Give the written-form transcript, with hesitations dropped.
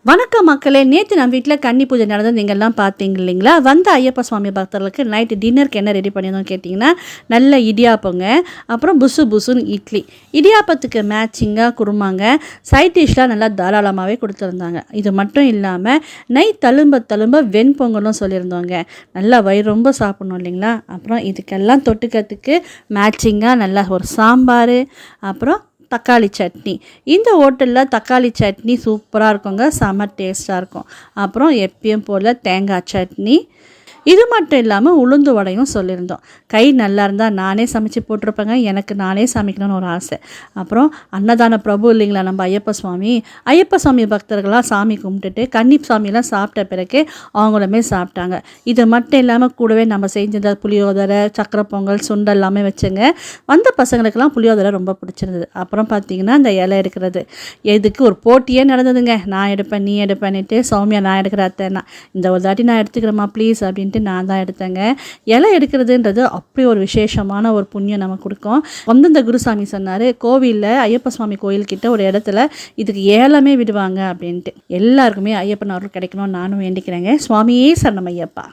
வணக்கம் மக்களே, நேற்று நம்ம வீட்டில் கன்னி பூஜை நடந்தது நீங்கள்லாம் பார்த்தீங்க இல்லைங்களா? வந்த ஐயப்ப சுவாமி பக்தர்களுக்கு நைட்டு டின்னருக்கு என்ன ரெடி பண்ணியிருந்தோம் கேட்டிங்கன்னா, நல்ல இடியாப்பங்க, அப்புறம் புசு புசுன்னு இட்லி. இடியாப்பத்துக்கு மேட்சிங்காக குருமாங்க, சைட் டிஷ்லாம் நல்லா தாராளமாகவே கொடுத்துருந்தாங்க. இது மட்டும் இல்லாமல் நெய் தழும்ப தழும்ப வெண்பொங்கலும் சொல்லியிருந்தோங்க. நல்லா வயிறு ரொம்ப சாப்பிட்ணும் இல்லைங்களா? அப்புறம் இதுக்கெல்லாம் தொட்டுக்கிறதுக்கு மேட்சிங்காக நல்லா ஒரு சாம்பார், அப்புறம் தக்காளி சட்னி. இந்த ஹோட்டலில் தக்காளி சட்னி சூப்பராக இருக்குங்க, செம்ம டேஸ்ட்டாக இருக்கும். அப்புறம் எப்பயும் போல் தேங்காய் சட்னி. இது மட்டும் இல்லாமல் உளுந்து வடையும் சொல்லியிருந்தோம். கை நல்லா இருந்தால் நானே சமைச்சு போட்டிருப்பேங்க, எனக்கு நானே சமைக்கணும்னு ஒரு ஆசை. அப்புறம் அன்னதான பிரபு இல்லைங்களா நம்ம ஐயப்ப சுவாமி பக்தர்களாக சாமி கும்பிட்டுட்டு கன்னி சாமியெல்லாம் சாப்பிட்ட பிறகு அவங்களுமே சாப்பிட்டாங்க. இது மட்டும் இல்லாமல் கூடவே நம்ம செஞ்ச புளியோதரை, சக்கரை பொங்கல், சுண்டல் எல்லாமே வச்சுங்க. வந்த பசங்களுக்கெல்லாம் புளியோதரை ரொம்ப பிடிச்சிருந்தது. அப்புறம் பார்த்திங்கன்னா இந்த இலை எடுக்கிறது, இதுக்கு ஒரு போட்டியே நடந்ததுங்க. நான் எடுப்பேன், நீ எடுப்பேன்னுட்டு. சௌமியா நான் எடுக்கிற அத்தைன்னா, இந்த ஒரு தாட்டி நான் எடுத்துக்கிறேம்மா ப்ளீஸ் அப்படின்ட்டு நான் தான் எடுத்தேங்க. இலை எடுக்கிறதுன்றது அப்படி ஒரு விசேஷமான ஒரு புண்ணியம் நமக்கு கொடுக்கும். இந்த குருசாமி சொன்னார், கோவிலில் ஐயப்ப சுவாமி கோயில்கிட்ட ஒரு இடத்துல இதுக்கு ஏலமே விடுவாங்க அப்படின்ட்டு. எல்லாருக்குமே ஐயப்பன் அருள் கிடைக்கணும்னு நானும் வேண்டிக்கிறேங்க. சுவாமியே சரணம் ஐயப்பா.